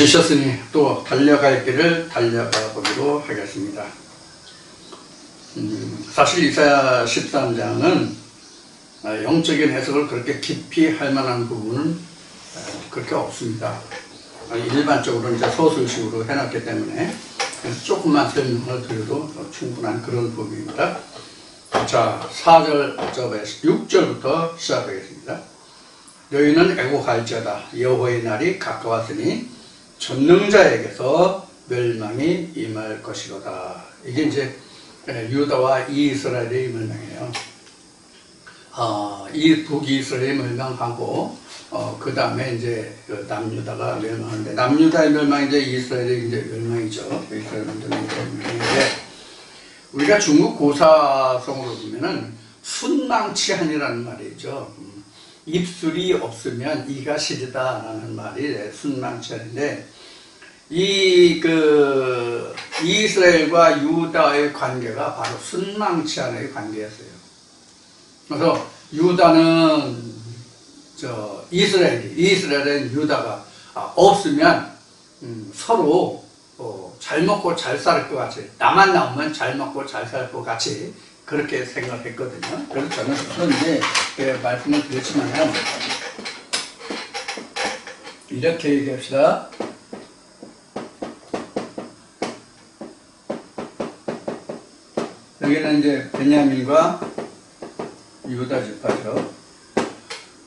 주셨으니 또 달려갈 길을 달려가 보기로 하겠습니다. 사실 이사야 13장은 영적인 해석을 그렇게 깊이 할 만한 부분은 그렇게 없습니다. 일반적으로 이제 소설식으로 해놨기 때문에 조금만 설명을 드려도 충분한 그런 부분입니다. 자, 4절부터 6절부터 시작하겠습니다. 너희는 애곡할지어다. 여호와의 날이 가까웠으니 전능자에게서 멸망이 임할 것이로다. 이게 이제 유다와 이스라엘의 멸망이에요. 이 북이스라엘이 멸망하고 그 다음에 이제 남유다가 멸망하는데, 남유다의 멸망이 이제 이스라엘의 이제 멸망이죠. 이스라엘 멸망인데, 우리가 중국 고사성으로 보면은 순망치한이라는 말이 있죠. 입술이 없으면 이가 시리다라는 말이 순망치한인데, 이스라엘과 유다의 관계가 바로 순망치한의 관계였어요. 그래서 유다는 이스라엘은 유다가 없으면 서로 잘 먹고 잘 살 것 같이, 나만 나오면 잘 먹고 잘 살 것 같이 그렇게 생각했거든요. 그래서 저는 그런데 말씀을 드렸지만 이렇게 얘기합시다. 여기는 이제 베냐민과 유다 지파죠.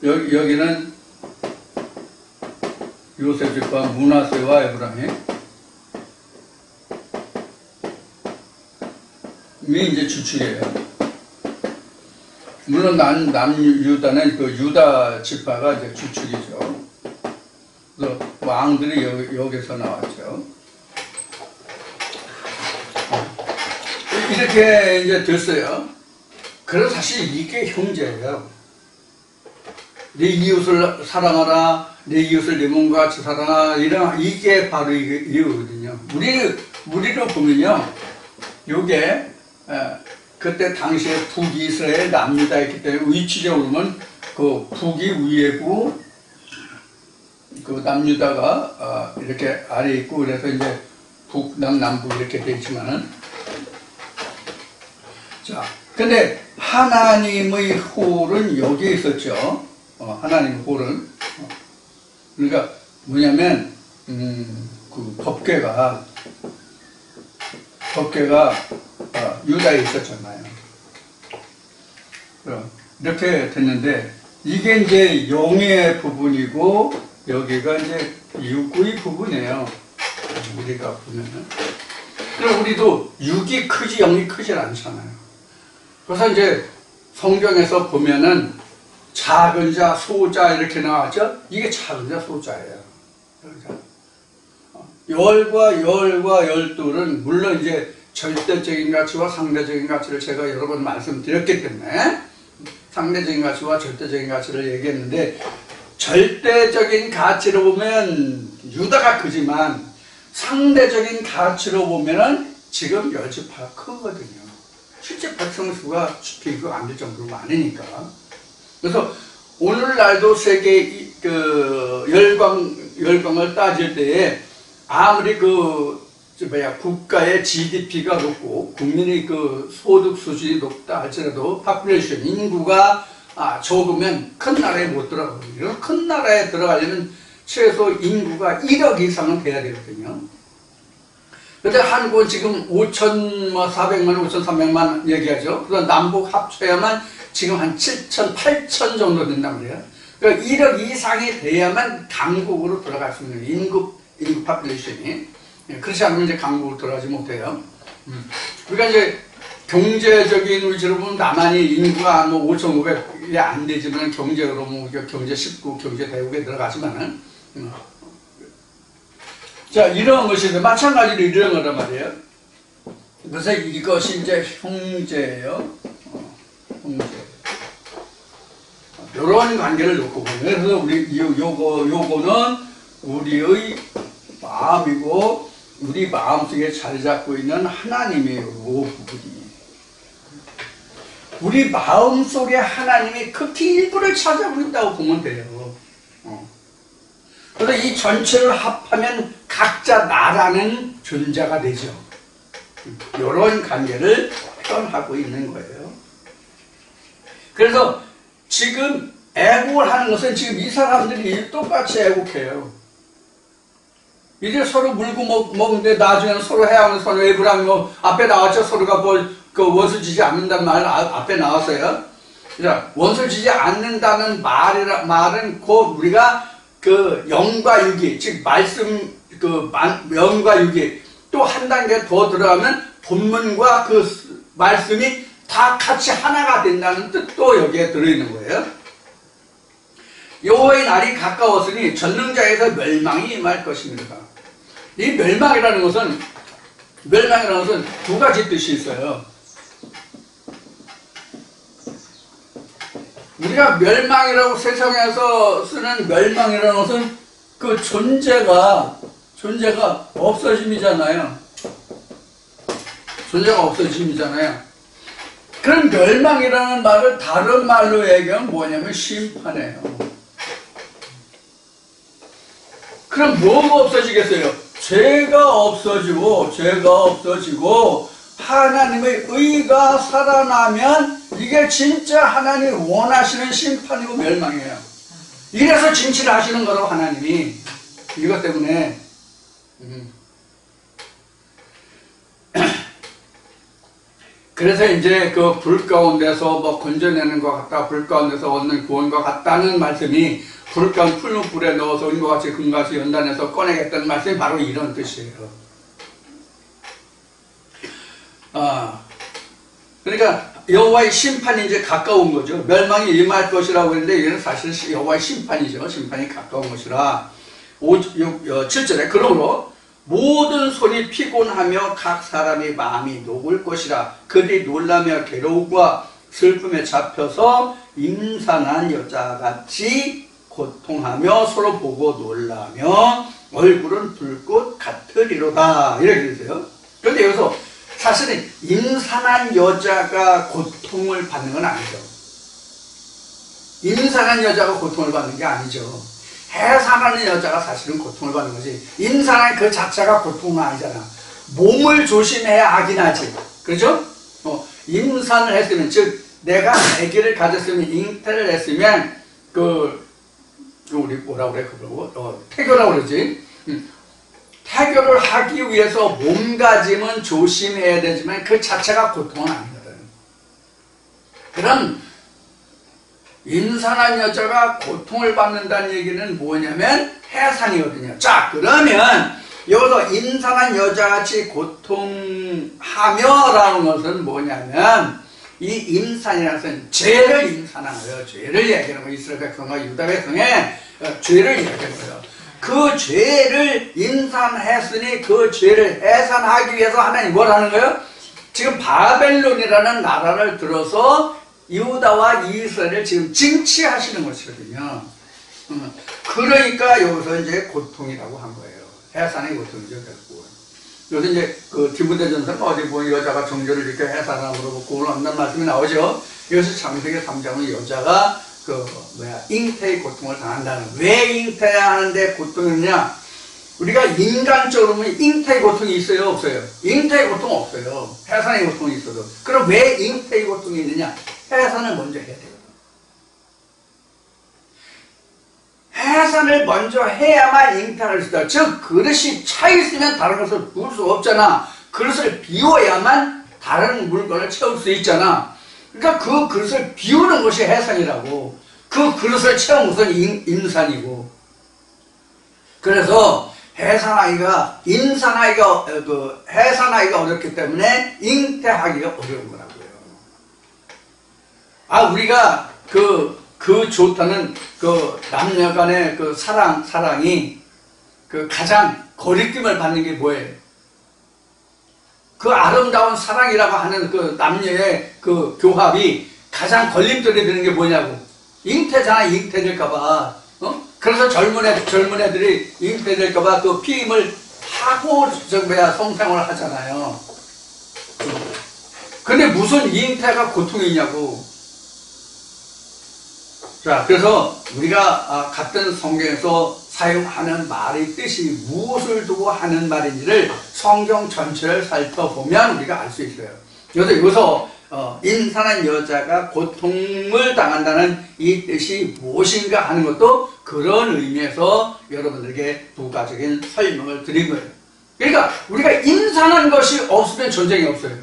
여기는 요셉 지파 므낫세와 에브라임이 이제 주축이에요. 물론 남유다는 그 유다 지파가 이제 주축이죠. 그래서 왕들이 여기서 나왔죠. 이렇게 이제 됐어요. 그래서 사실 이게 형제예요. 내 이웃을 사랑하라, 내 이웃을 내 몸과 같이 사랑하라, 이게 바로 이거거든요. 우리로 보면요, 요게 그때 당시에 북이스라엘 남유다였기 때문에 위치적으로 보면 그 북이 위에고 그 남유다가 이렇게 아래에 있고, 그래서 이제 북남 남북 이렇게 되어 있지만은, 자, 근데 하나님의 홀은 여기에 있었죠. 하나님의 홀은 그러니까 뭐냐면 그 법궤가 유다에 있었잖아요. 이렇게 됐는데, 이게 이제 영의 부분이고 여기가 이제 육의 부분이에요. 우리가 보면은. 그럼 우리도 육이 크지 0이 크지 않잖아요. 그래서 이제 성경에서 보면은 작은 자, 소자 이렇게 나왔죠? 이게 작은 자, 소자예요. 열과 열둘은 물론 이제 절대적인 가치와 상대적인 가치를 제가 여러 번 말씀드렸기 때문에 상대적인 가치와 절대적인 가치를 얘기했는데, 절대적인 가치로 보면 유다가 크지만 상대적인 가치로 보면은 지금 열지파가 크거든요. 실제 백성수가 비교가 안 될 정도로 많으니까. 그래서 오늘날도 세계 열강을 따질 때에 아무리 국가의 GDP가 높고 국민의 소득 수준이 높다 할지라도 파퓰레이션 인구가 적으면 큰 나라에 못 들어가거든요. 큰 나라에 들어가려면 최소 인구가 1억 이상은 돼야 되거든요. 근데 한국은 지금 5,400만, 5,300만 얘기하죠. 그래서 남북 합쳐야만 지금 한 7,000, 8,000 정도 된단 말이에요. 그러니까 1억 이상이 돼야만 강국으로 들어갈 수 있는 인구 파퓰레이션이. 그렇지 않으면 이제 강국으로 들어가지 못해요. 그러니까 이제 경제적인 위치로 보면 남한이 인구가 뭐 5,500이 안 되지만 경제로 뭐 경제 19, 경제 대국에 들어가지만은. 자, 이런 것이 마찬가지로 이런 거란 말이에요. 그래서 이것이 이제 형제예요. 형제. 이런 관계를 놓고 보면, 그래서 요거는 우리의 마음이고 우리 마음속에 자리 잡고 있는 하나님의 요 부분이, 우리 마음속에 하나님이 극히 일부를 찾아버린다고 보면 돼요. 그래서 이 전체를 합하면 각자 나라는 존재가 되죠. 이런 관계를 표현하고 있는 거예요. 그래서 지금 애국을 하는 것은 지금 이 사람들이 똑같이 애국해요. 이제 서로 물고 먹는데 나중에는 서로 해양을 서로 애국하면 뭐 앞에 나왔죠. 서로가 그 원수 지지 않는다는 말 앞에 나왔어요. 자, 원수 지지 않는다는 말은 곧 우리가 그 영과 육이, 즉 말씀 영과 육이 또 한 단계 더 들어가면 본문과 그 말씀이 다 같이 하나가 된다는 뜻도 여기에 들어있는 거예요. 여호와의 날이 가까웠으니 전능자에서 멸망이 임할 것입니다. 이 멸망이라는 것은 두 가지 뜻이 있어요. 우리가 멸망이라고 세상에서 쓰는 멸망이라는 것은 그 존재가 없어짐이잖아요. 존재가 없어짐이잖아요. 그런 멸망이라는 말을 다른 말로 얘기하면 뭐냐면 심판이에요. 그럼 뭐가 없어지겠어요? 죄가 없어지고 하나님의 의가 살아나면 이게 진짜 하나님이 원하시는 심판이고 멸망이에요. 이래서 진치를 하시는 거라고 하나님이. 이것 때문에 그래서 이제 그 불 가운데서 뭐 건져내는 것 같다, 불 가운데서 얻는 구원과 같다는 말씀이 불 가운데 풀무 불에 넣어서 은과 같이 금과 같이 연단해서 꺼내겠다는 말씀이 바로 이런 뜻이에요. 그러니까 여호와의 심판이 이제 가까운 거죠. 멸망이 임할 것이라고 했는데 이는 사실 여호와의 심판이죠. 심판이 가까운 것이라. 7절에 그러므로 모든 손이 피곤하며 각 사람의 마음이 녹을 것이라. 그들이 놀라며 괴로움과 슬픔에 잡혀서 임산한 여자같이 고통하며 서로 보고 놀라며 얼굴은 불꽃 같으리로다. 이렇게 되세요. 그런데 여기서 사실은 임산한 여자가 고통을 받는 건 아니죠. 임산한 여자가 고통을 받는 게 아니죠. 해산하는 여자가 사실은 고통을 받는 거지. 임산한 그 자체가 고통은 아니잖아. 몸을 조심해야 악이 나지. 그렇죠? 임산을 했으면, 즉 내가 아기를 가졌으면, 잉태를 했으면 우리 뭐라 그래 그거 태교라고 그러지. 태교를 하기 위해서 몸가짐은 조심해야 되지만 그 자체가 고통은 아니거든. 그럼 임산한 여자가 고통을 받는다는 얘기는 뭐냐면 해산이거든요. 자, 그러면 여기서 임산한 여자같이 고통하며라는 것은 뭐냐면 이 임산이라는 것은 죄를 임산한 거예요. 죄를 얘기하는 거예요. 이스라엘 백성과 유다 백성의 죄를 얘기하는 거예요. 그 죄를 임산했으니 그 죄를 해산하기 위해서 하나님 뭘 하는 거예요? 지금 바벨론이라는 나라를 들어서 유다와 이스라엘을 지금 징치하시는 것이거든요. 그러니까 여기서 이제 고통이라고 한 거예요. 해산의 고통이죠, 결국은. 여기서 이제 그 디모데전서는 어디 보면 여자가 정죄를 이렇게 해산함으로 구원을 얻는 말씀이 나오죠. 여기서 창세기 3장은 여자가 잉태의 고통을 당한다는. 왜 잉태하는데 고통이 있냐? 우리가 인간적으로 보면 잉태의 고통이 있어요, 없어요? 잉태의 고통 없어요. 해산의 고통이 있어도. 그럼 왜 잉태의 고통이 있느냐? 해산을 먼저 해야 되거든. 해산을 먼저 해야만 잉태할 수 있다. 즉 그릇이 차 있으면 다른 것을 부을 수 없잖아. 그릇을 비워야만 다른 물건을 채울 수 있잖아. 그러니까 그 그릇을 비우는 것이 해산이라고. 그 그릇을 채운 것은 임산이고. 그래서 해산하기가 해산하기가 어렵기 때문에 잉태하기가 어려운 거라고요. 우리가 그 좋다는 그 남녀 간의 그 사랑이 그 가장 거리낌을 받는 게 뭐예요? 그 아름다운 사랑이라고 하는 그 남녀의 그 교합이 가장 걸림돌이 되는 게 뭐냐고. 잉태잖아, 잉태될까봐. 그래서 젊은 애들이 잉태될까봐 그 피임을 하고 성생활을 하잖아요. 근데 무슨 잉태가 고통이냐고. 자, 그래서 우리가 같은 성경에서 사용하는 말의 뜻이 무엇을 두고 하는 말인지를 성경 전체를 살펴보면 우리가 알 수 있어요. 여기서 임산한 여자가 고통을 당한다는 이 뜻이 무엇인가 하는 것도 그런 의미에서 여러분들에게 부가적인 설명을 드린 거예요. 그러니까 우리가 임산한 것이 없으면 전쟁이 없어요.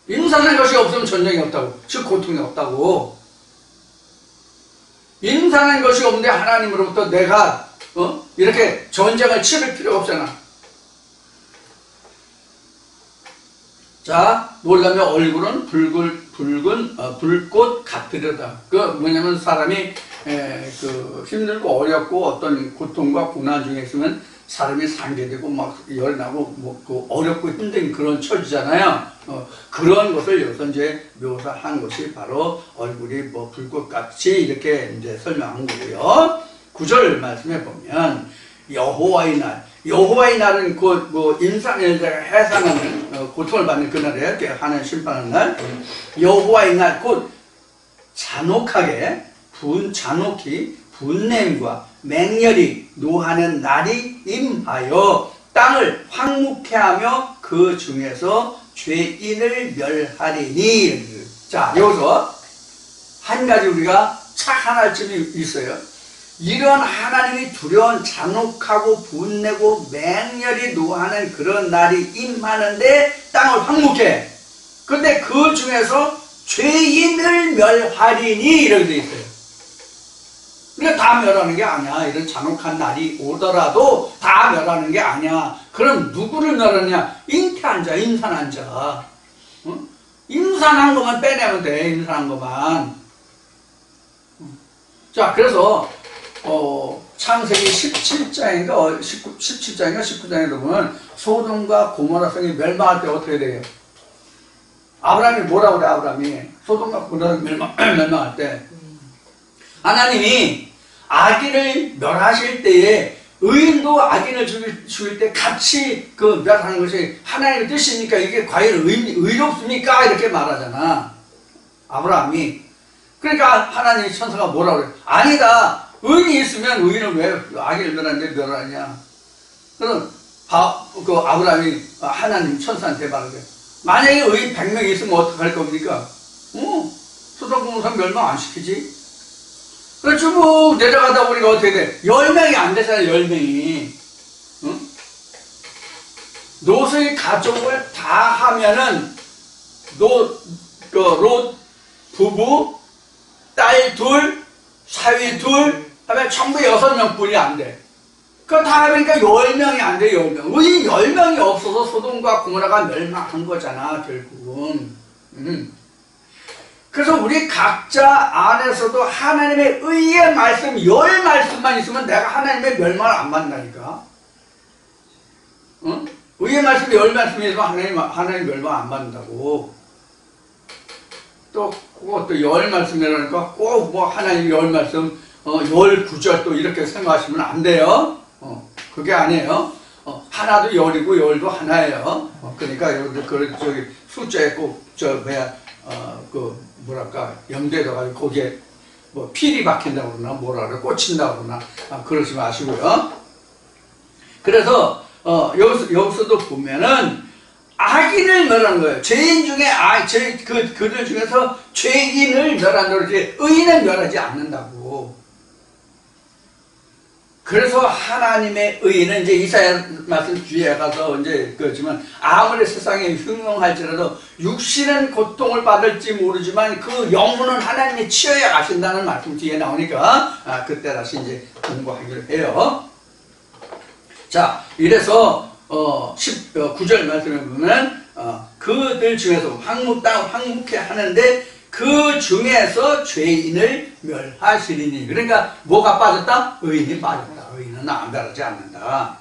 임산한 것이 없으면 전쟁이 없다고, 즉 고통이 없다고. 임산한 것이 없는데 하나님으로부터 내가 이렇게 전쟁을 치를 필요가 없잖아. 자, 놀라면 얼굴은 붉은 불꽃 같으려다. 그 뭐냐면 사람이 힘들고 어렵고 어떤 고통과 고난 중에 있으면 사람이 상계되고 막 열이 나고 뭐 어렵고 힘든 그런 처지잖아요. 그런 것을 여기서 이제 묘사한 것이 바로 얼굴이 뭐 불꽃같이 이렇게 이제 설명한 거고요. 9절 말씀해 보면 여호와의 날, 여호와의 날은 곧 뭐 임산의 여자가 해산하는 고통을 받는 그날에 하나님 심판하는 날, 여호와의 날 곧 잔혹하게 잔혹히 분냄과 맹렬히 노하는 날이 임하여 땅을 황무케 하며 그 중에서 죄인을 멸하리니. 자, 여기서 한 가지 우리가 착안할 점이 있어요. 이런 하나님이 두려운 잔혹하고 분내고 맹렬히 노하는 그런 날이 임하는데 땅을 황무케. 근데 그 중에서 죄인을 멸하리니 이렇게 되어 있어요. 그러니까 다 멸하는 게 아니야. 이런 잔혹한 날이 오더라도 다 멸하는 게 아니야. 그럼 누구를 멸하냐? 잉태한 자, 임산한 자. 임산한 것만 빼내면 돼. 임산한 것만. 자, 그래서 창세기 17장인가 19장에 보면 소돔과 고모라 성이 멸망할 때 어떻게 돼요? 아브라함이 뭐라고 그래? 아브라함이 소돔과 고모라 멸망할 때 하나님이 악인을 멸하실 때에 의인도 악인을 죽일 때 같이 그 멸하는 것이 하나님의 뜻이니까 이게 과연 의롭습니까? 이렇게 말하잖아. 아브라함이. 그러니까 하나님의 천사가 뭐라고 그래? 아니다. 의인이 있으면 의인을 왜 악인을 멸하는데 멸하냐? 그럼 그 아브라함이 하나님 천사한테 말하게. 만약에 의인 100명이 있으면 어떡할 겁니까? 소돔 고모라 멸망 안 시키지? 그래서 쭉 내려가다 보니까 어떻게 돼? 10명이 안 되잖아요, 10명이. 응? 롯의 가족을 다 하면은, 롯 부부, 딸 둘, 사위 둘, 하면 전부 6명 뿐이 안 돼. 그거 다 하니까 10명이 안 돼, 10명. 의인 10명이 없어서 소돔과 고모라가 멸망한 거잖아, 결국은. 그래서 우리 각자 안에서도 하나님의 의의 말씀 10말씀만 있으면 내가 하나님의 멸망을 안 받는다니까. 응? 의의 말씀 10말씀이 있으면 하나님 멸망 안 받는다고. 또 그것도 10말씀이라니까 꼭 뭐 하나님 10말씀 19절 또 이렇게 생각하시면 안 돼요. 그게 아니에요. 하나도 10이고 10도 하나예요. 그러니까 여러분들 저기 숫자에 꼭 뭐랄까 염두에다 가지고 거기에 뭐 필이 박힌다고 그러나 뭐라 그래 꽂힌다고 그러나 그러지 마시고요. 그래서 여기서도 보면은 악인을 멸하는 거예요. 죄인 중에 그들 중에서 죄인을 멸한다고 그러지 의인은 멸하지 않는다고. 그래서 하나님의 의인은 이제 이사야 말씀 뒤에 가서 이제 그렇지만 아무리 세상에 흉흉할지라도 육신은 고통을 받을지 모르지만 그 영혼은 하나님이 치어야 가신다는 말씀 뒤에 나오니까 그때 다시 이제 공부하기로 해요. 자, 이래서 9절 말씀에 보면 그들 중에서 황무케 하는데 그 중에서 죄인을 멸하시리니. 그러니까 뭐가 빠졌다? 의인이 빠졌다. 의인은 멸하지 않는다.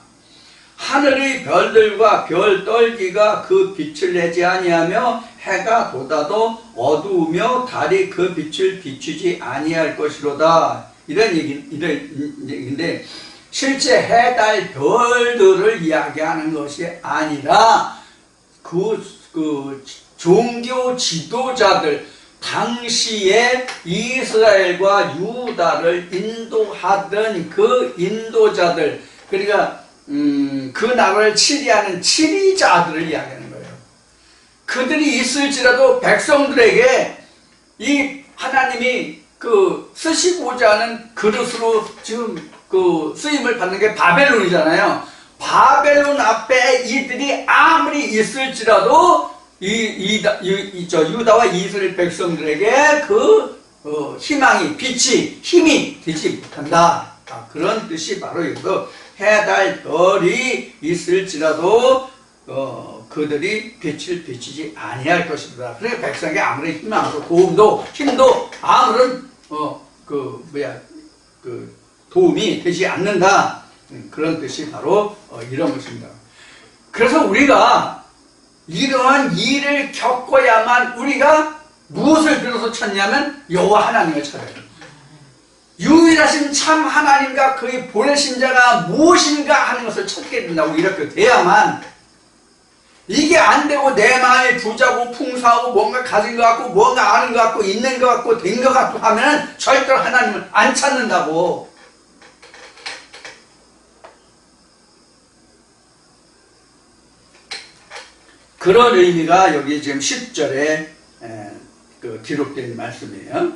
하늘의 별들과 별 떨기가 그 빛을 내지 아니하며 해가 돋아도 어두우며 달이 그 빛을 비추지 아니할 것이로다. 이런 얘기인데 실제 해, 달, 별들을 이야기하는 것이 아니라 그 종교 지도자들 당시에 이스라엘과 유다를 인도하던 그 인도자들, 그러니까 그 나라를 치리하는 치리자들을 이야기하는 거예요. 그들이 있을지라도 백성들에게 이 하나님이 그 쓰시고자 하는 그릇으로 지금 그 쓰임을 받는 게 바벨론이잖아요. 바벨론 앞에 이들이 아무리 있을지라도 유다와 이스라엘 백성들에게 그 희망이, 빛이, 힘이 되지 못한다. 그런 뜻이 바로 여기서 해달, 별이 있을지라도 그들이 빛을 비치지 아니할 것입니다. 그러니까 백성에게 아무런 희망도, 도움도, 힘도 아무런 도움이 되지 않는다. 그런 뜻이 바로 이런 것입니다. 그래서 우리가 이러한 일을 겪어야만 우리가 무엇을 비로소 찾냐면 여호와 하나님을 찾아요. 유일하신 참 하나님과 그의 보내신 자가 무엇인가 하는 것을 찾게 된다고. 이렇게 돼야만, 이게 안 되고 내 마음이 부자고 풍성하고 뭔가 가진 것 같고 뭔가 아는 것 같고 있는 것 같고 된 것 같고 하면 절대로 하나님을 안 찾는다고. 그런 의미가 여기 지금 10절에 기록된 말씀이에요.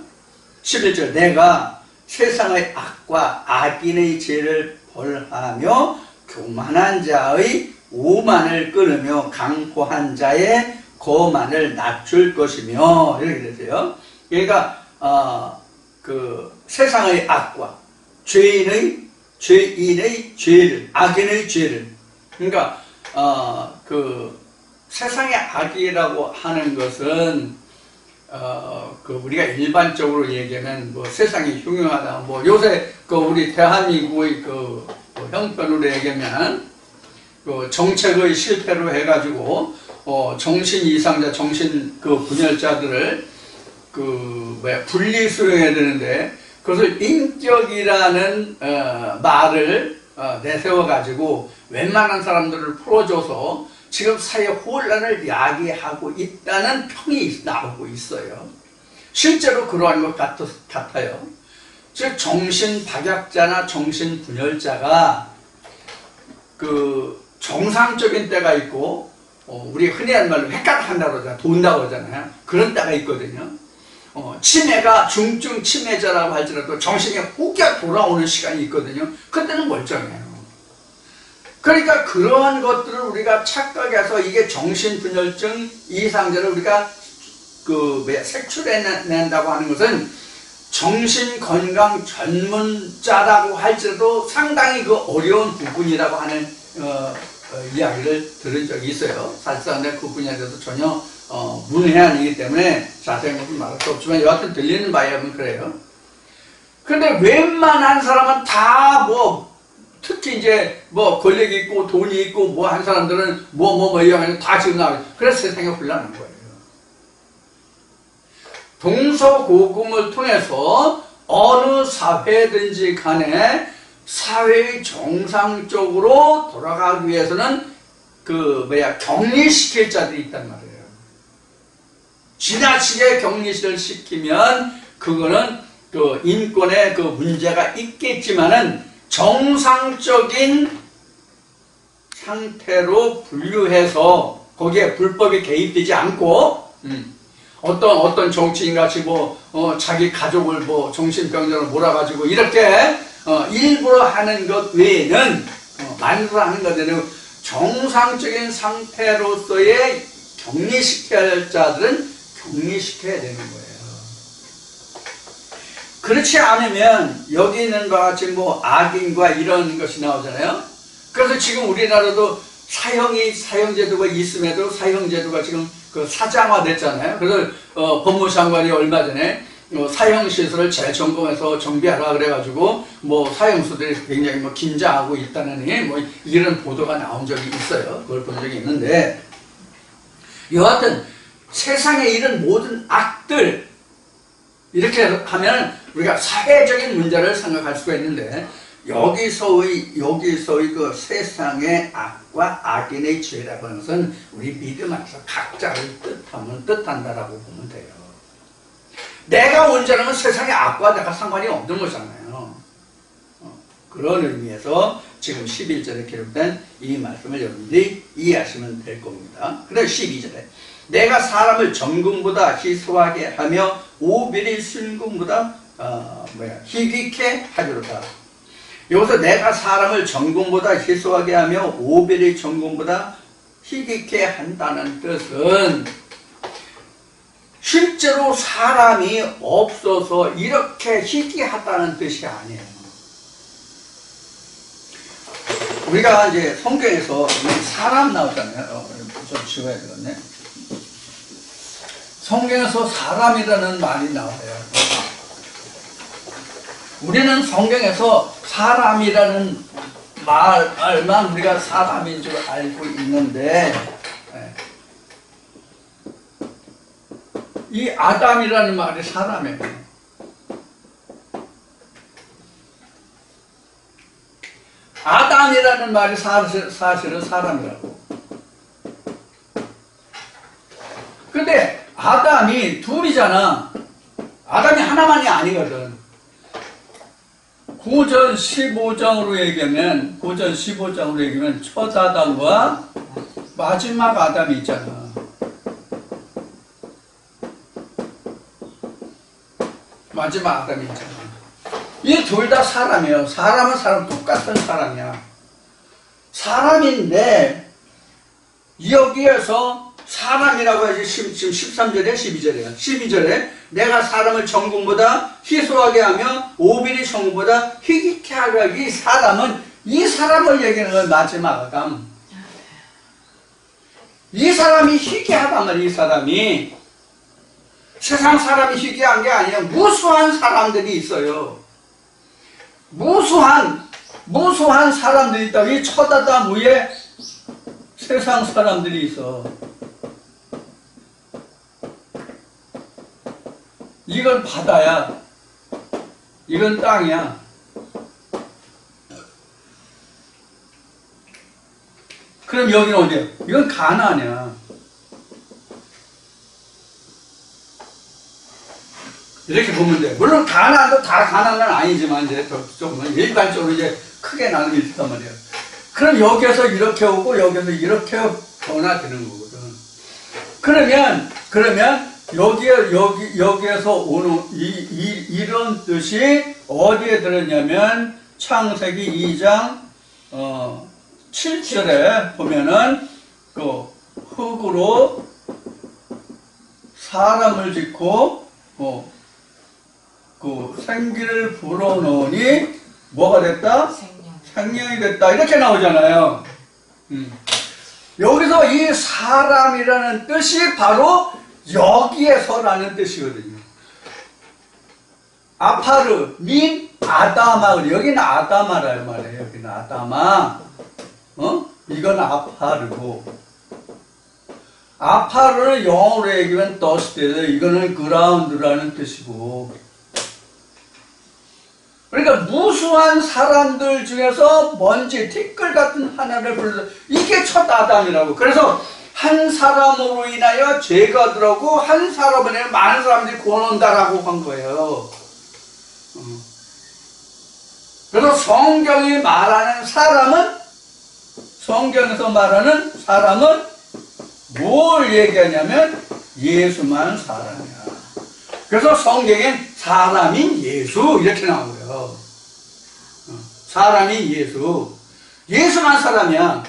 11절, 내가 세상의 악과 악인의 죄를 벌하며 교만한 자의 오만을 끊으며 강포한 자의 거만을 낮출 것이며, 이렇게 되세요. 그러니까 그 세상의 악과 죄인의 죄를, 악인의 죄를, 그러니까 그 세상의 악이라고 하는 것은 그 우리가 일반적으로 얘기하면 뭐 세상이 흉흉하다, 뭐 요새 그 우리 대한민국의 그 형편으로 얘기하면 그 정책의 실패로 해가지고 정신 이상자, 정신 그 분열자들을 분리수용해야 되는데, 그것을 인격이라는 말을 내세워가지고 웬만한 사람들을 풀어줘서 지금 사회 혼란을 야기하고 있다는 평이 나오고 있어요. 실제로 그러한 것 같아요. 즉 정신박약자나 정신분열자가 그 정상적인 때가 있고, 우리 흔히 하는 말로 헷갈한다고 그러잖아요. 돈다고 그러잖아요. 그런 때가 있거든요. 치매가 중증 치매자라고 할지라도 정신이 혹여 돌아오는 시간이 있거든요. 그때는 멀쩡해요. 그러니까 그런 것들을 우리가 착각해서 이게 정신분열증 이상자를 우리가 색출해낸다고 하는 것은 정신건강 전문자라고 할지라도 상당히 그 어려운 부분이라고 하는 이야기를 들은 적이 있어요. 사실상 그 분야에 대해서 전혀 문외한이기 때문에 자세한 것은 말할 수 없지만 여하튼 들리는 바에 하면 그래요. 그런데 웬만한 사람은 다 특히 이제 권력이 있고 돈이 있고 한 사람들은 이야기하는 다 지금 나와요. 그래서 세상이 혼란한 거예요. 동서고금을 통해서 어느 사회든지 간에 사회의 정상적으로 돌아가기 위해서는 격리시킬 자들이 있단 말이에요. 지나치게 격리를 시키면 그거는 그 인권에 그 문제가 있겠지만은 정상적인 상태로 분류해서 거기에 불법이 개입되지 않고, 어떤 정치인 같이 자기 가족을 정신병자로 몰아가지고 이렇게 일부러 하는 것 외에는 만으로 하는 것 외에는 정상적인 상태로서의 격리시켜야 할 자들은 격리시켜야 되는 거예요. 그렇지 않으면 여기 있는 바와 같이 악인과 이런 것이 나오잖아요. 그래서 지금 우리나라도 사형제도가 있음에도 사형제도가 지금 그 사장화됐잖아요. 그래서 법무장관이 얼마 전에 사형시설을 재점검해서 정비하라 그래가지고 사형수들이 굉장히 긴장하고 있다느니 이런 보도가 나온 적이 있어요. 그걸 본 적이 있는데, 여하튼 세상에 이런 모든 악들, 이렇게 하면 우리가 사회적인 문제를 생각할 수가 있는데, 여기서의 그 세상의 악과 악인의 죄라고 하는 것은 우리 믿음 안에서 각자를 뜻한다라고 보면 돼요. 내가 온전하면 세상의 악과 내가 상관이 없는 거잖아요. 그런 의미에서 지금 11절에 기록된 이 말씀을 여러분들이 이해하시면 될 겁니다. 그래서 12절에 내가 사람을 정금보다 희소하게 하며 오빌이 순금보다 희귀케 하리로다. 여기서 내가 사람을 정금보다 희소하게 하며 오빌이 정금보다 희귀케 한다는 뜻은 실제로 사람이 없어서 이렇게 희귀하다는 뜻이 아니에요. 우리가 이제 성경에서 사람 나오잖아요. 좀 지워야 되겠네. 성경에서 사람이라는 말이 나와요. 우리는 성경에서 사람이라는 말만 우리가 사람인 줄 알고 있는데, 이 아담이라는 말이 사람이에요. 아담이라는 말이 사실은 사람이라고. 근데 아담이 둘이잖아. 아담이 하나만이 아니거든. 고전 15장으로 얘기하면 첫 아담과 마지막 아담이 있잖아. 마지막 아담이 있잖아. 이 둘 다 사람이에요. 사람은 사람 똑같은 사람이야. 사람인데 여기에서 사람이라고 하지. 지금 13절에 12절이에요. 12절에 내가 사람을 정금보다 희소하게 하며 오빌이 정금보다 희귀케 하라. 이 사람은 이 사람을 얘기하는 거예요. 마지막 아담. 이 사람이 희귀하단 말이에요. 이 사람이 세상 사람이 희귀한 게 아니에요. 무수한 사람들이 있어요. 무수한 사람들이 있다. 이 첫 아담 위에 세상 사람들이 있어. 이건 바다야. 이건 땅이야. 그럼 여기는 어디야? 이건 가나안이야. 이렇게 보면 돼. 물론 가나안도 다 가나안은 아니지만 이제 조금은 일반적으로 이제 크게 나누면 있단 말이야. 그럼 여기에서 이렇게 오고 여기에서 이렇게 변화되는 거거든. 그러면 여기에서 오는 이런 뜻이 어디에 들었냐면 창세기 2장 7절에 보면은 그 흙으로 사람을 짓고 그 생기를 불어넣으니 뭐가 됐다? 생명이 됐다. 이렇게 나오잖아요. 여기서 이 사람이라는 뜻이 바로 여기에서라는 뜻이거든요. 아파르, 민, 아다마. 여기는 아다마라는 말이에요. 여기는 아다마. 이건 아파르고. 아파르는 영어로 얘기하면 더스트예요. 이거는 그라운드라는 뜻이고. 그러니까 무수한 사람들 중에서 먼지, 티끌 같은 하나를 불러서 이게 첫 아담이라고. 그래서 한 사람으로 인하여 죄가 들어오고 한 사람으로 인하여 많은 사람들이 구원 온다라고 한 거예요. 그래서 성경이 말하는 사람은, 성경에서 말하는 사람은 뭘 얘기하냐면 예수만 사람이야. 그래서 성경엔 사람인 예수 이렇게 나오고요. 사람인 예수. 예수만 사람이야.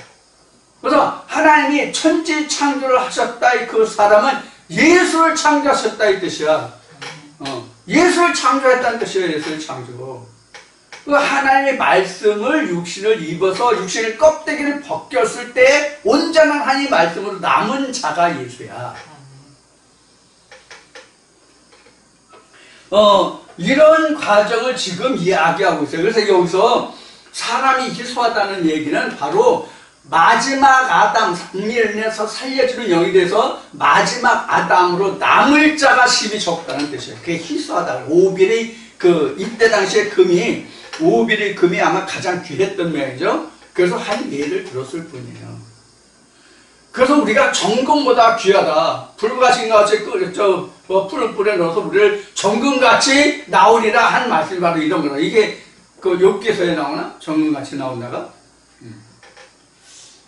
그래서 하나님이 천지 창조를 하셨다. 그 사람은 예수를 창조하셨다 이 뜻이야. 예수를 창조했다는 뜻이에요. 예수를 창조. 그 하나님의 말씀을 육신을 입어서 육신의 껍데기를 벗겼을 때 온전한 하나님의 말씀으로 남은 자가 예수야. 이런 과정을 지금 이야기하고 있어요. 그래서 여기서 사람이 희소하다는 얘기는 바로 마지막 아담, 장미에서 살려주는 영이 돼서 마지막 아담으로 남을 자가 심히 적다는 뜻이에요. 그게 희소하다. 오빌이 이때 당시에 오빌의 금이 아마 가장 귀했던 모양이죠. 그래서 한 예를 들었을 뿐이에요. 그래서 우리가 정금보다 귀하다. 불가신과 같이 풀을 뿌려 넣어서 우리를 정금같이 나오리라 한 말씀이 바로 이런 거다. 이게 그 욥기서에 나오나? 정금같이 나온다가?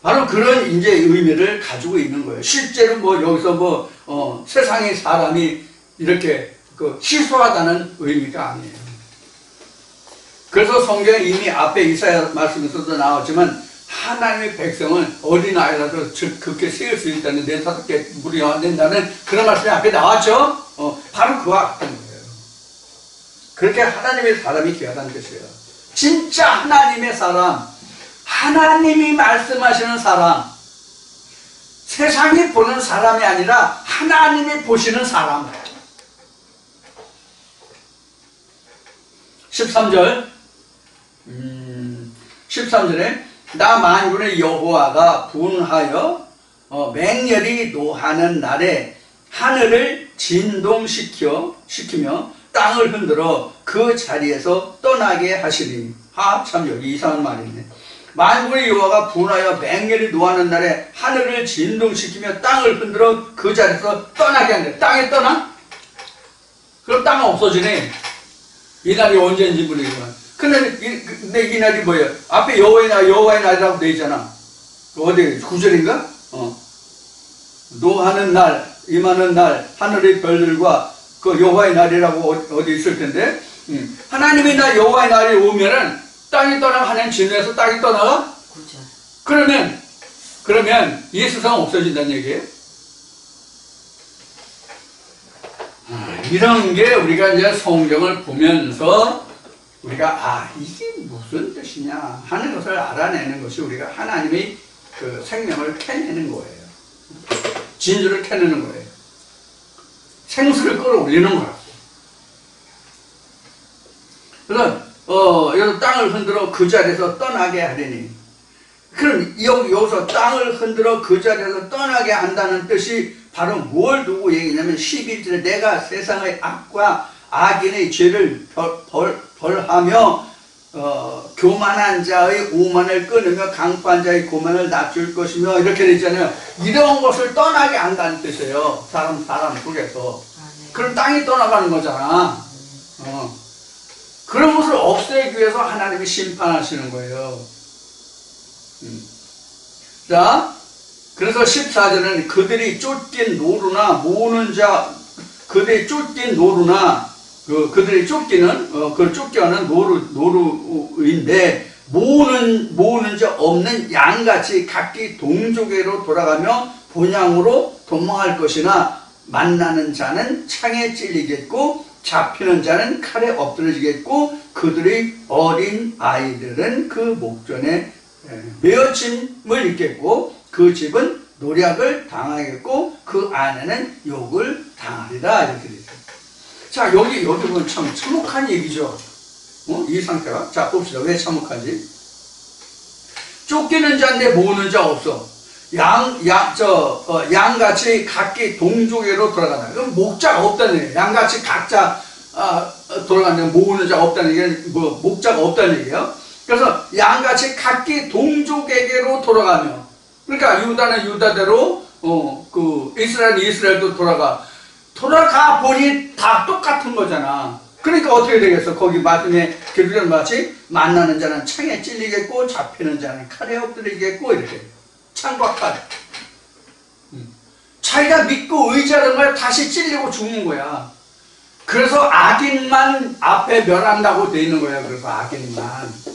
바로 그런 이제 의미를 가지고 있는 거예요. 실제로 뭐 여기서 세상의 사람이 이렇게 희소하다는 의미가 아니에요. 그래서 성경에 이미 앞에 이사야 말씀에서도 나왔지만 하나님의 백성은 어린아이라도 그렇게 세울 수 있다는 4-5개 물이 안 된다는 그런 말씀이 앞에 나왔죠. 바로 그와 같은 거예요. 그렇게 하나님의 사람이 귀하다는 뜻이에요. 진짜 하나님의 사람, 하나님이 말씀하시는 사람, 세상이 보는 사람이 아니라 하나님이 보시는 사람. 13절 13절에 나 만군의 여호와가 분하여 맹렬히 노하는 날에 하늘을 진동시키며 땅을 흔들어 그 자리에서 떠나게 하시니. 참 여기 이상한 말이네. 만군의 여호와가 분하여 맹렬히 노하는 날에 하늘을 진동시키며 땅을 흔들어 그 자리에서 떠나게 한다. 땅에 떠나? 그럼 땅은 없어지네. 이 날이 언제인지 모르겠지만. 근데 이 날이 뭐예요? 앞에 여호와의 날이라고 되어 있잖아. 어디 9절인가? 노하는 날, 임하는 날, 하늘의 별들과 그 여호와의 날이라고 어디 있을 텐데, 하나님의 날, 여호와의 날이 오면은 땅이 떠나가 하나님 진노해서 땅이 떠나가? 그렇죠. 그러면 이 세상은 없어진다는 얘기예요? 이런 게 우리가 이제 성경을 보면서 우리가 이게 무슨 뜻이냐 하는 것을 알아내는 것이 우리가 하나님의 그 생명을 캐내는 거예요. 진주를 캐내는 거예요. 생수를 끌어올리는 거야. 그래서 여기서 땅을 흔들어 그 자리에서 떠나게 하리니. 그럼 여기서 땅을 흔들어 그 자리에서 떠나게 한다는 뜻이 바로 뭘 두고 얘기냐면 11절에 내가 세상의 악과 악인의 죄를 벌하며 교만한 자의 오만을 끊으며 강포한 자의 고만을 낮출 것이며 이렇게 되어 있잖아요. 이런 것을 떠나게 한다는 뜻이에요. 사람 속에서. 그럼 땅이 떠나가는 거잖아. 그런 것을 없애기 위해서 하나님이 심판하시는 거예요. 자, 그래서 14절은 그들이 쫓긴 노루나 모으는 자, 그들이 쫓긴 노루나 그들이 쫓기는 그걸 쫓겨는 노루인데 모으는 자 없는 양같이 각기 동족에로 돌아가며 본향으로 도망할 것이나 만나는 자는 창에 찔리겠고 잡히는 자는 칼에 엎드러지겠고 그들의 어린 아이들은 그 목전에 메어침을 입겠고 그 집은 노략을 당하겠고 그 아내는 욕을 당하리라 이렇게 되죠. 자 여기 보면 참 참혹한 얘기죠. 이 상태가. 자 봅시다. 왜 참혹한지. 쫓기는 자인데 모으는 자 없어. 양같이 각기 동족에로 돌아간다. 그럼 목자가 없다는 얘기예요. 양같이 각자 돌아가는 모으는 자가 없다는 얘기는 목자가 없다는 얘기예요. 그래서 양같이 각기 동족에게로 돌아가며, 그러니까 유다는 유다대로 이스라엘은 이스라엘도 돌아가 보니 다 똑같은 거잖아. 그러니까 어떻게 되겠어? 거기 말씀에 기록된 마치 만나는 자는 창에 찔리겠고 잡히는 자는 칼에 엎드리겠고 이렇게 창과 칼. 자기가 믿고 의지하는 걸 다시 찔리고 죽는 거야. 그래서 악인만 앞에 멸한다고 돼 있는 거야. 그래서 악인만.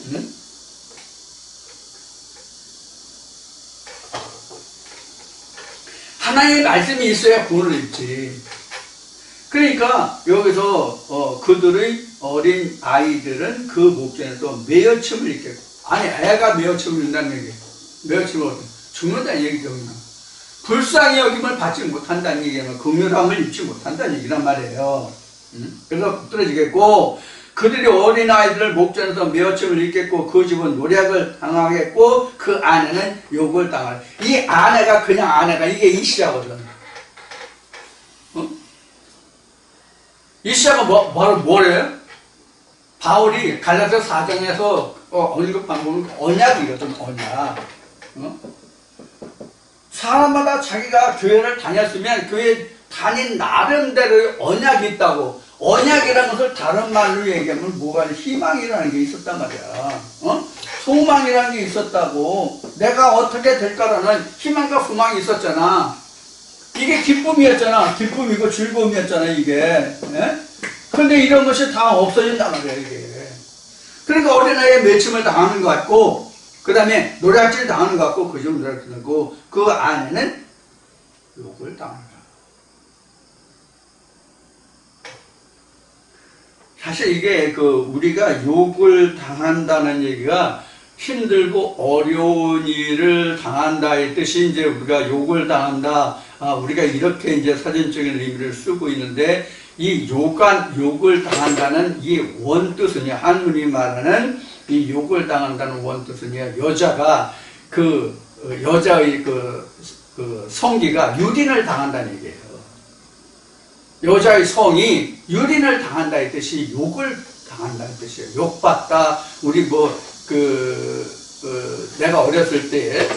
하나님의 말씀이 있어야 구원을 입지. 그러니까 여기서 그들의 어린 아이들은 그 목전에서 메어침을 입겠고, 아니 애가 메어침을 입는다는 얘기예요. 메어침을 죽는다는 얘기죠. 불쌍히 여김을 받지 못한다는 얘기는 긍휼함을 입지 못한다는 얘기란 말이에요. 그래서 붙들어지겠고 그들이 어린아이들을 목전에서 메어침을 입겠고 그 집은 노략을 당하겠고 그 아내는 욕을 당할. 이 아내가 그냥 아내가 이게 이시야거든. 이시야가 뭐래요? 바울이 갈라디아 4장에서 언급한 부분 언약이거든. 언약. 사람마다 자기가 교회를 다녔으면 교회 다닌 나름대로의 언약이 있다고. 언약이라는 것을 다른 말로 얘기하면 뭐가 희망이라는 게 있었단 말이야. 소망이라는 게 있었다고. 내가 어떻게 될까라는 희망과 소망이 있었잖아. 이게 기쁨이었잖아. 기쁨이고 즐거움이었잖아, 이게. 예? 근데 이런 것이 다 없어진단 말이야, 이게. 그러니까 어린아이에 매침을 당하는 것 같고, 그 다음에 노략질 당하는 것 같고, 그 정도 노략질하고, 그 안에는 욕을 당한다. 사실 이게 우리가 욕을 당한다는 얘기가 힘들고 어려운 일을 당한다 이 뜻이 이제 우리가 욕을 당한다. 우리가 이렇게 이제 사전적인 의미를 쓰고 있는데 이 욕을 당한다는 이 원뜻은요, 한문이 말하는 이 욕을 당한다는 원뜻은요, 여자가 여자의 성기가 유린을 당한다는 얘기예요. 여자의 성이 유린을 당한다 이 뜻이 욕을 당한다는 뜻이에요. 욕받다. 우리 내가 어렸을 때,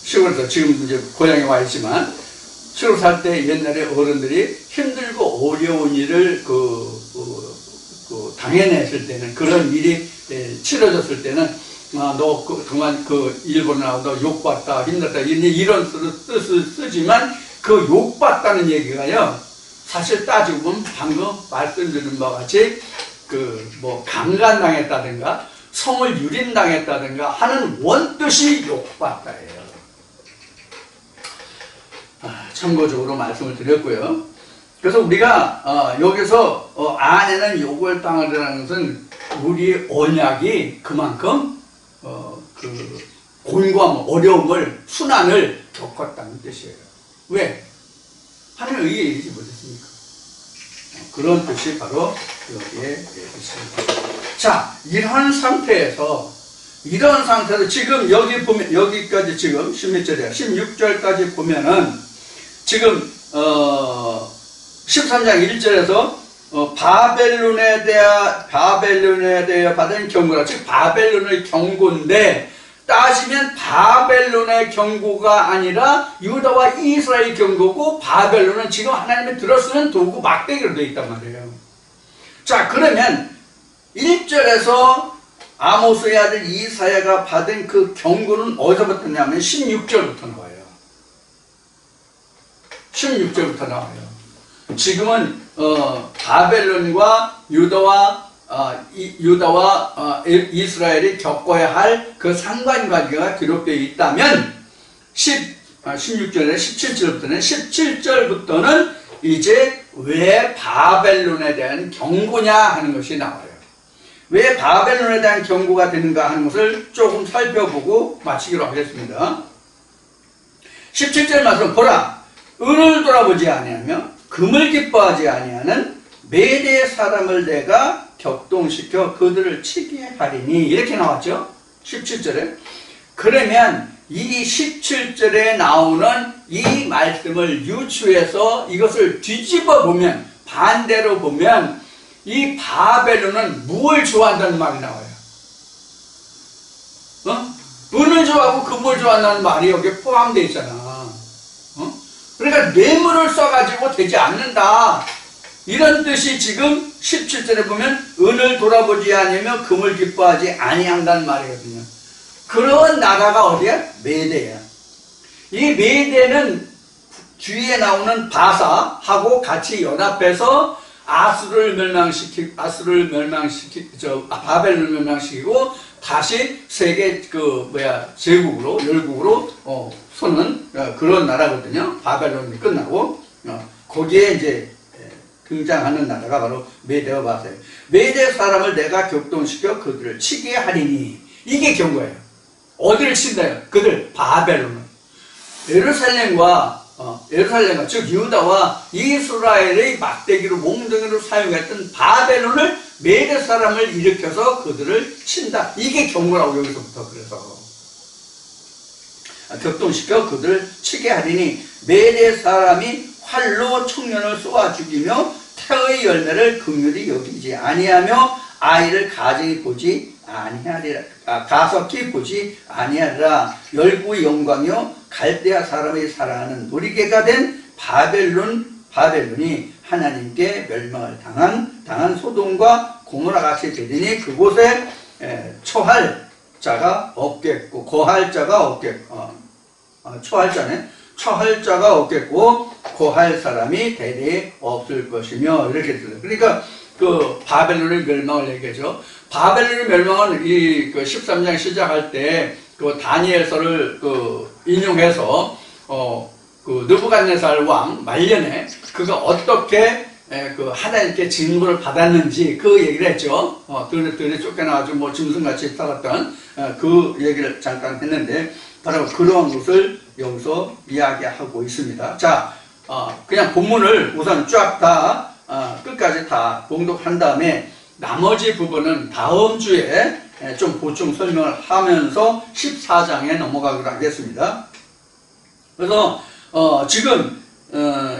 시골에서 지금 이제 고향에 와 있지만, 시골 살 때 옛날에 어른들이 힘들고 어려운 일을 당해냈을 때는, 그런 일이 치러졌을 때는, 너 그동안 일본에 나오고 너 욕받다, 힘들다, 이런 뜻을 쓰지만, 그 욕받다는 얘기가요, 사실 따지고 보면 방금 말씀드린 바와 같이 강간당했다든가 성을 유린당했다든가 하는 원뜻이 욕받다예요. 참고적으로 말씀을 드렸고요. 그래서 우리가 여기서 안에는 욕을 당하리라는 것은 우리의 언약이 그만큼 곤고함, 어려움을, 순환을 겪었다는 뜻이에요. 왜? 하나님의 의에 이르지 못했습니까? 그런 뜻이 바로 여기에 있습니다. 자, 이런 상태에서 지금 여기 보면, 여기까지 지금 16절까지 보면은 지금 13장 1절에서 바벨론에 대하여 받은 경고라. 즉 바벨론의 경고인데 따지면 바벨론의 경고가 아니라 유다와 이스라엘 경고고, 바벨론은 지금 하나님의 들어쓰는 도구 막대기로 되어 있단 말이에요. 자, 그러면 1절에서 아모스의 아들 이사야가 받은 그 경고는 어디서부터 나오냐면 16절부터 나와요. 16절부터 나와요. 지금은 바벨론과 유다와 이스라엘이 겪어야 할 그 상관관계가 기록되어 있다면 16절에 17절부터는 17절부터는 이제 왜 바벨론에 대한 경고냐 하는 것이 나와요. 왜 바벨론에 대한 경고가 되는가 하는 것을 조금 살펴보고 마치기로 하겠습니다. 17절 말씀 보라, 은을 돌아보지 아니하며 금을 기뻐하지 아니하는 메대 사람을 내가 격동시켜 그들을 치게 하리니, 이렇게 나왔죠. 17절에. 그러면 이 17절에 나오는 이 말씀을 유추해서 이것을 뒤집어 보면, 반대로 보면 이 바벨론은 무엇을 좋아한다는 말이 나와요. 은을 좋아하고 금을 좋아한다는 말이 여기에 포함되어 있잖아. 그러니까 뇌물을 써가지고 되지 않는다, 이런 뜻이 지금 17절에 보면 은을 돌아보지 아니하며 금을 기뻐하지 아니한다는 말이거든요. 그런 나라가 어디야? 메대야. 이 메대는 뒤에 나오는 바사하고 같이 연합해서 바벨론을 멸망시키고 다시 세계 제국으로, 열국으로 서는 그런 나라거든요. 바벨론이 끝나고 거기에 이제 등장하는 나라가 바로 메대와 바사예요. 메대 사람을 내가 격동시켜 그들을 치게 하리니, 이게 경고예요. 어디를 친다요? 그들 바벨론을. 예루살렘과 즉 유다와 이스라엘의 막대기로 몽둥이로 사용했던 바벨론을, 메대 사람을 일으켜서 그들을 친다. 이게 경고라고 여기서부터. 그래서 격동시켜 그들을 치게 하리니 메대 사람이 활로 청년을 쏘아 죽이며 태의 열매를 긍휼히 여기지 아니하며 아이를 가정히 보지 아니하리라. 가석히 보지 아니하리라. 열국의 영광이요 갈대아 사람이 살아가는 놀이개가 된 바벨론이 하나님께 멸망을 당한 소돔과 고모라 같이 되리니 그곳에 처할 자가 없겠고 거할 자가 없겠고 처할 자가 없겠고 거할 사람이 대대에 없을 것이며 이렇게 들어요. 그러니까 그 바벨론의 멸망을 얘기하죠. 바벨론의 멸망은 그 13장 시작할 때 그 다니엘서를 인용해서 그 느부갓네살 왕 말년에 그가 어떻게 그 하나님께 증거를 받았는지 그 얘기를 했죠. 들에 쫓겨나가지고 뭐 짐승같이 살았던 그 얘기를 잠깐 했는데 바로 그러한 것을 여기서 이야기하고 있습니다. 자, 그냥 본문을 우선 쫙 다 끝까지 다 봉독한 다음에 나머지 부분은 다음 주에 좀 보충 설명을 하면서 14장에 넘어가기로 하겠습니다. 그래서 지금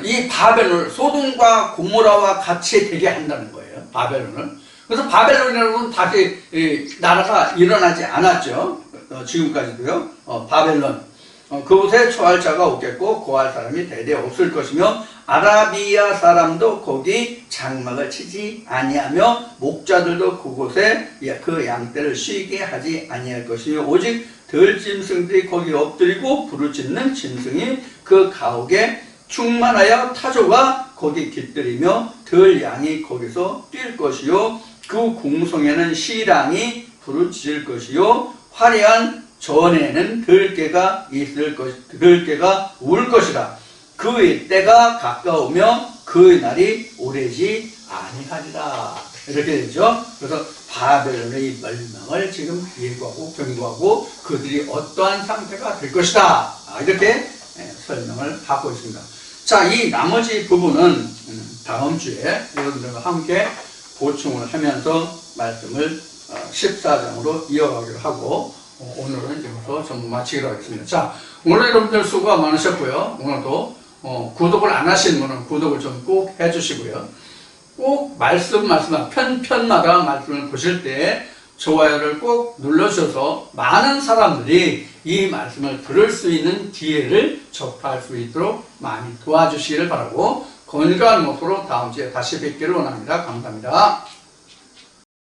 이 바벨론, 소돔과 고모라와 같이 되게 한다는 거예요. 바벨론을. 그래서 바벨론이라는 다시 나라가 일어나지 않았죠. 지금까지도요. 바벨론. 그곳에 처할 자가 없겠고 거할 사람이 대대 없을 것이며 아라비아 사람도 거기 장막을 치지 아니하며 목자들도 그곳에 그 양떼를 쉬게 하지 아니할 것이며 오직 들짐승들이 거기 엎드리고 부르짖는 짐승이 그 가옥에 충만하여 타조가 거기 깃들이며 들양이 거기서 뛸 것이요 그 공성에는 시랑이 부르짖을 것이요 화려한 전에는 들깨가 있을 것, 들깨가 울 것이라. 그 때가 가까우며 그 날이 오래지 아니하리라. 이렇게 되죠. 그래서 바벨론의 멸망을 지금 예고하고 경고하고 그들이 어떠한 상태가 될 것이다. 이렇게 설명을 하고 있습니다. 자, 이 나머지 부분은 다음 주에 여러분들과 함께 보충을 하면서 말씀을 14장으로 이어가기로 하고 오늘은 여기서 전부 마치기로 하겠습니다. 자, 오늘 여러분들 수고가 많으셨고요. 오늘도 구독을 안 하신 분은 구독을 좀 꼭 해주시고요. 꼭 편마다 말씀을 보실 때 좋아요를 꼭 눌러주셔서 많은 사람들이 이 말씀을 들을 수 있는 기회를 접할 수 있도록 많이 도와주시기를 바라고 건강한 모습으로 다음 주에 다시 뵙기를 원합니다. 감사합니다.